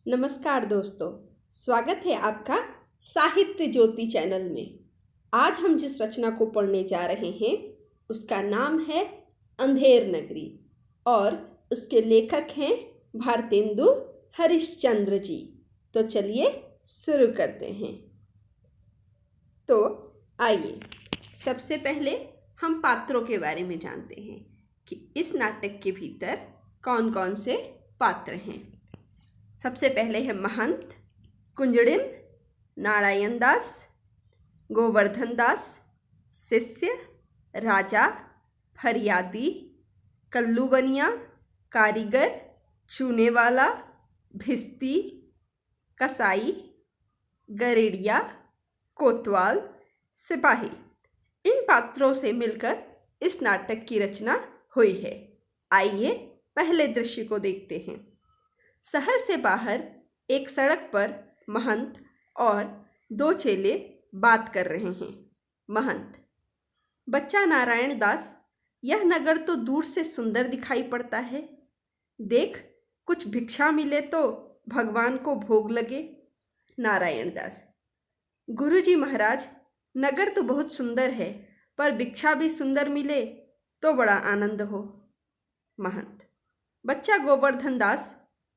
नमस्कार दोस्तों, स्वागत है आपका साहित्य ज्योति चैनल में। आज हम जिस रचना को पढ़ने जा रहे हैं उसका नाम है अंधेर नगरी और उसके लेखक हैं भारतेंदु हरिश्चंद्र जी। तो चलिए शुरू करते हैं। तो आइए सबसे पहले हम पात्रों के बारे में जानते हैं कि इस नाटक के भीतर कौन कौन से पात्र हैं। सबसे पहले है महंत, कुंजड़िन, नारायण दास, गोवर्धन दास, शिष्य, राजा, फरियादी, कल्लू बनिया, कारीगर, चूने वाला, भिस्ती, कसाई, गरेड़िया, कोतवाल, सिपाही। इन पात्रों से मिलकर इस नाटक की रचना हुई है। आइए पहले दृश्य को देखते हैं। शहर से बाहर एक सड़क पर महंत और दो चेले बात कर रहे हैं। महंत: बच्चा नारायण दास, यह नगर तो दूर से सुंदर दिखाई पड़ता है। देख, कुछ भिक्षा मिले तो भगवान को भोग लगे। नारायण दास: गुरुजी महाराज, नगर तो बहुत सुंदर है, पर भिक्षा भी सुंदर मिले तो बड़ा आनंद हो। महंत: बच्चा गोवर्धन दास,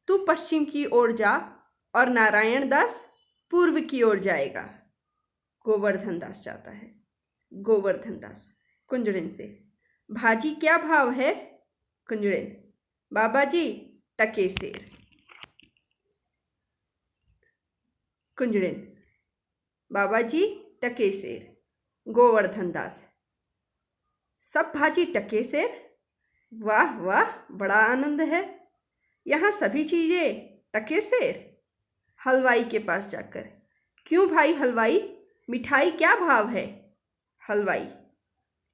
तू पश्चिम की ओर जा और नारायण दास पूर्व की ओर जाएगा। गोवर्धन दास जाता है। गोवर्धन दास कुंजड़िन से: भाजी क्या भाव है? कुंजड़िन: बाबा जी, टके सेर। कुंजड़िन: बाबा जी, टके सेर। गोवर्धन दास: सब भाजी टके सेर? वाह वाह, बड़ा आनंद है। यहाँ सभी चीजें टके सेर? हलवाई के पास जाकर: क्यों भाई हलवाई, मिठाई क्या भाव है? हलवाई: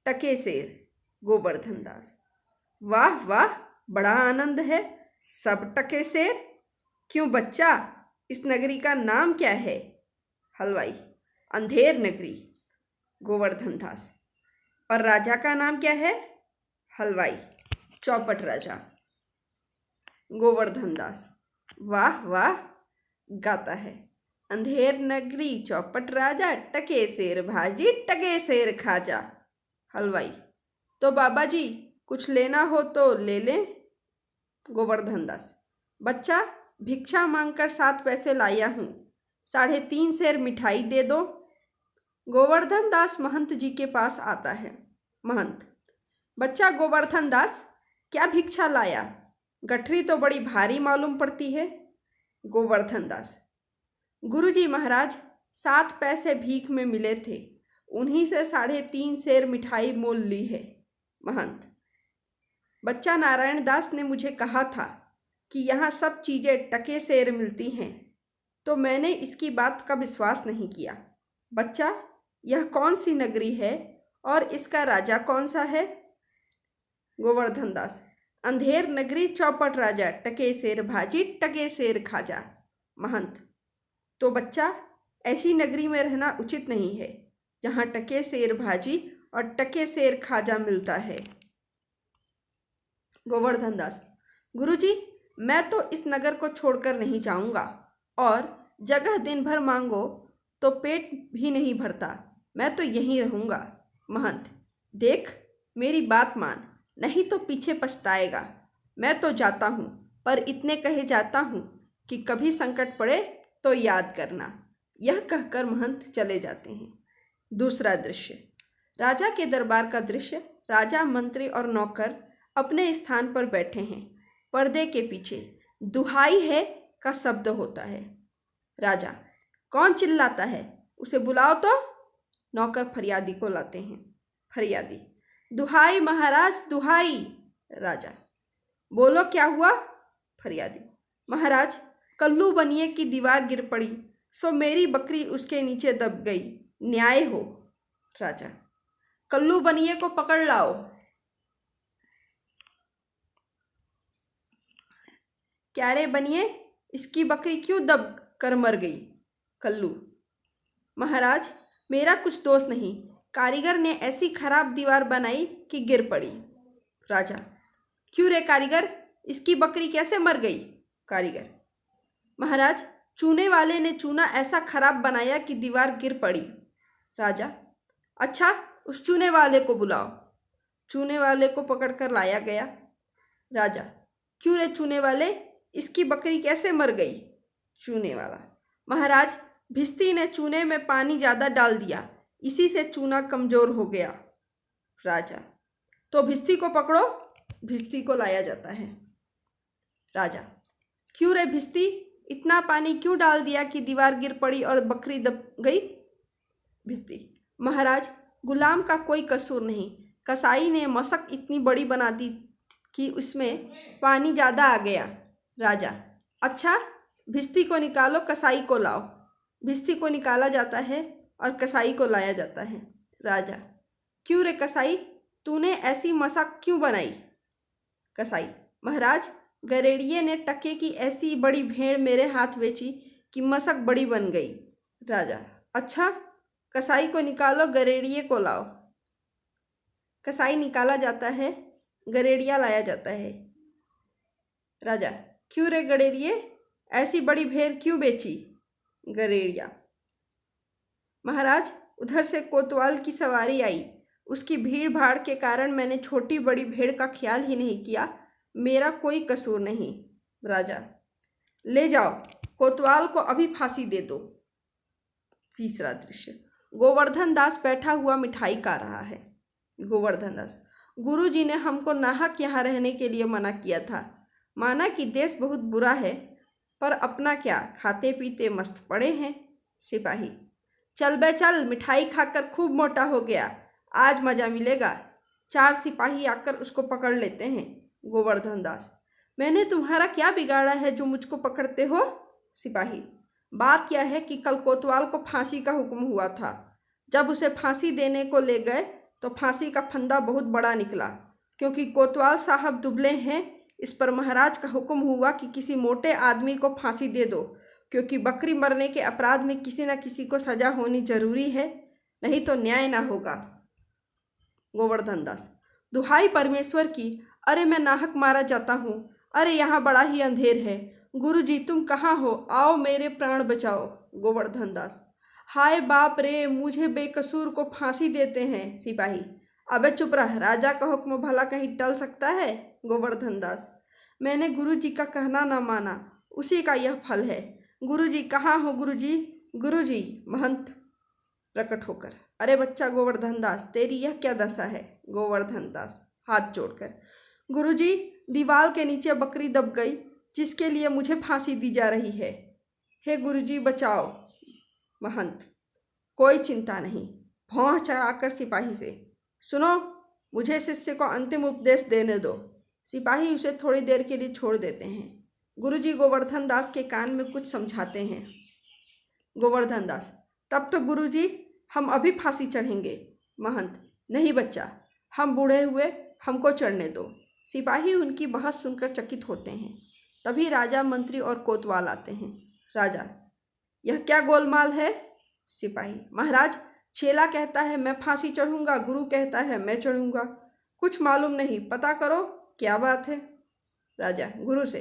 टके सेर। गोवर्धन दास: वाह वाह, बड़ा आनंद है, सब टके सेर? क्यों बच्चा, इस नगरी का नाम क्या है? हलवाई: अंधेर नगरी। गोवर्धन दास: और राजा का नाम क्या है? हलवाई: चौपट राजा। गोवर्धन दास: वाह वाह, गाता है। अंधेर नगरी, चौपट राजा, टके सेर भाजी, टके सेर खाजा। हलवाई: तो बाबा जी, कुछ लेना हो तो ले लें। गोवर्धन दास: बच्चा, भिक्षा मांगकर 7 पैसे लाया हूँ, 3.5 सेर मिठाई दे दो। गोवर्धन दास महंत जी के पास आता है। महंत: बच्चा गोवर्धन दास, क्या भिक्षा लाया? गठरी तो बड़ी भारी मालूम पड़ती है। गोवर्धन दास: गुरुजी महाराज, 7 पैसे भीख में मिले थे, उन्हीं से 3.5 सेर मिठाई मोल ली है। महंत: बच्चा नारायण दास ने मुझे कहा था कि यहाँ सब चीज़ें टके सेर मिलती हैं, तो मैंने इसकी बात का विश्वास नहीं किया। बच्चा, यह कौन सी नगरी है और इसका राजा कौन सा है? गोवर्धन दास: अंधेर नगरी, चौपट राजा, टके सेर भाजी, टके सेर खाजा। महंत: तो बच्चा, ऐसी नगरी में रहना उचित नहीं है जहाँ टके सेर भाजी और टके सेर खाजा मिलता है। गोवर्धन दास: गुरुजी, मैं तो इस नगर को छोड़कर नहीं जाऊंगा, और जगह दिन भर मांगो तो पेट भी नहीं भरता, मैं तो यहीं रहूंगा। महंत: देख, मेरी बात मान, नहीं तो पीछे पछताएगा। मैं तो जाता हूँ, पर इतने कहे जाता हूँ कि कभी संकट पड़े तो याद करना। यह कहकर महंत चले जाते हैं। दूसरा दृश्य, राजा के दरबार का दृश्य। राजा, मंत्री और नौकर अपने स्थान पर बैठे हैं। पर्दे के पीछे दुहाई है का शब्द होता है। राजा: कौन चिल्लाता है, उसे बुलाओ तो। नौकर फरियादी को लाते हैं। फरियादी: दुहाई महाराज, दुहाई। राजा: बोलो क्या हुआ? फरियादी: महाराज, कल्लू बनिए की दीवार गिर पड़ी, सो मेरी बकरी उसके नीचे दब गई, न्याय हो। राजा: कल्लू बनिए को पकड़ लाओ। क्या रे बनिए, इसकी बकरी क्यों दब कर मर गई? कल्लू: महाराज, मेरा कुछ दोष नहीं, कारीगर ने ऐसी खराब दीवार बनाई कि गिर पड़ी। राजा: क्यों रे कारीगर, इसकी बकरी कैसे मर गई? कारीगर: महाराज, चूने वाले ने चूना ऐसा खराब बनाया कि दीवार गिर पड़ी। राजा, अच्छा, उस चूने वाले को बुलाओ। चूने वाले को पकड़कर लाया गया। राजा, क्यों रे चूने वाले, इसकी बकरी कैसे मर गई? चूने वाला, महाराज, भिस्ती ने चूने में पानी ज़्यादा डाल दिया, इसी से चूना कमज़ोर हो गया। राजा, तो भिस्ती को पकड़ो। भिस्ती को लाया जाता है। राजा, क्यों रे भिस्ती, इतना पानी क्यों डाल दिया कि दीवार गिर पड़ी और बकरी दब गई? भिस्ती, महाराज, गुलाम का कोई कसूर नहीं, कसाई ने मशक इतनी बड़ी बना दी कि उसमें पानी ज़्यादा आ गया। राजा, अच्छा, भिस्ती को निकालो, कसाई को लाओ। भिस्ती को निकाला जाता है और कसाई को लाया जाता है। राजा, क्यों रे कसाई, तूने ऐसी मशक क्यों बनाई? कसाई, महाराज, गरेड़िए ने टके की ऐसी बड़ी भेड़ मेरे हाथ बेची कि मशक बड़ी बन गई। राजा, अच्छा, कसाई को निकालो, गरेड़िए को लाओ। कसाई निकाला जाता है, गरेड़िया लाया जाता है। राजा, क्यों रे गरेड़िए, ऐसी बड़ी भेड़ क्यों बेची? गरेड़िया, महाराज, उधर से कोतवाल की सवारी आई, उसकी भीड़ भाड़ के कारण मैंने छोटी बड़ी भेड़ का ख्याल ही नहीं किया, मेरा कोई कसूर नहीं। राजा, ले जाओ, कोतवाल को अभी फांसी दे दो। तीसरा दृश्य, गोवर्धन दास बैठा हुआ मिठाई खा रहा है। गोवर्धन दास, गुरुजी ने हमको नाहक यहाँ रहने के लिए मना किया था। माना कि देश बहुत बुरा है, पर अपना क्या, खाते पीते मस्त पड़े हैं। सिपाही, चल बे चल, मिठाई खाकर खूब मोटा हो गया, आज मज़ा मिलेगा। 4 सिपाही आकर उसको पकड़ लेते हैं। गोवर्धन दास, मैंने तुम्हारा क्या बिगाड़ा है जो मुझको पकड़ते हो? सिपाही, बात यह है कि कल कोतवाल को फांसी का हुक्म हुआ था। जब उसे फांसी देने को ले गए तो फांसी का फंदा बहुत बड़ा निकला। क्योंकि कोतवाल साहब दुबले हैं, इस पर महाराज का हुक्म हुआ कि किसी मोटे आदमी को फांसी दे दो, क्योंकि बकरी मरने के अपराध में किसी न किसी को सजा होनी जरूरी है, नहीं तो न्याय ना होगा। गोवर्धन दास, दुहाई परमेश्वर की, अरे मैं नाहक मारा जाता हूँ, अरे यहाँ बड़ा ही अंधेर है। गुरुजी तुम कहाँ हो, आओ मेरे प्राण बचाओ। गोवर्धन दास, हाय बाप रे, मुझे बेकसूर को फांसी देते हैं। सिपाही, अबे चुप रह, राजा का हुक्म भला कहीं टल सकता है? गोवर्धन दास, मैंने गुरुजी का कहना न माना, उसी का यह फल है। गुरुजी कहाँ हो? गुरुजी, गुरुजी। महंत प्रकट होकर, अरे बच्चा गोवर्धन दास, तेरी यह क्या दशा है? गोवर्धन दास हाथ जोड़कर, गुरुजी, दीवार के नीचे बकरी दब गई, जिसके लिए मुझे फांसी दी जा रही है। हे गुरुजी बचाओ। महंत, कोई चिंता नहीं। भौं चढ़ाकर सिपाही से, सुनो, मुझे शिष्य को अंतिम उपदेश देने दो। सिपाही उसे थोड़ी देर के लिए छोड़ देते हैं। गुरुजी गोवर्धन दास के कान में कुछ समझाते हैं। गोवर्धन दास, तब तो गुरुजी हम अभी फांसी चढ़ेंगे। महंत, नहीं बच्चा, हम बूढ़े हुए, हमको चढ़ने दो। सिपाही उनकी बहस सुनकर चकित होते हैं। तभी राजा, मंत्री और कोतवाल आते हैं। राजा, यह क्या गोलमाल है? सिपाही, महाराज, चेला कहता है मैं फांसी चढ़ूंगा, गुरु कहता है मैं चढ़ूंगा, कुछ मालूम नहीं, पता करो क्या बात है। राजा, गुरु से,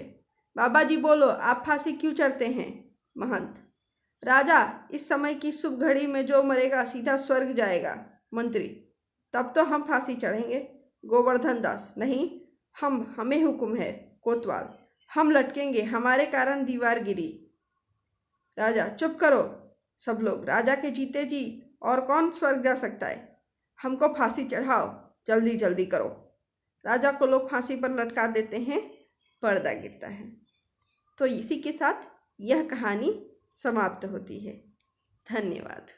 बाबा जी बोलो, आप फांसी क्यों चढ़ते हैं? महंत, राजा, इस समय की शुभ घड़ी में जो मरेगा सीधा स्वर्ग जाएगा। मंत्री, तब तो हम फांसी चढ़ेंगे। गोवर्धन दास, नहीं, हमें हुक्म है। कोतवाल, हम लटकेंगे, हमारे कारण दीवार गिरी। राजा, चुप करो सब लोग, राजा के जीते जी और कौन स्वर्ग जा सकता है? हमको फांसी चढ़ाओ, जल्दी जल्दी करो। राजा को लोग फांसी पर लटका देते हैं, पर्दा गिरता है। तो इसी के साथ यह कहानी समाप्त होती है। धन्यवाद।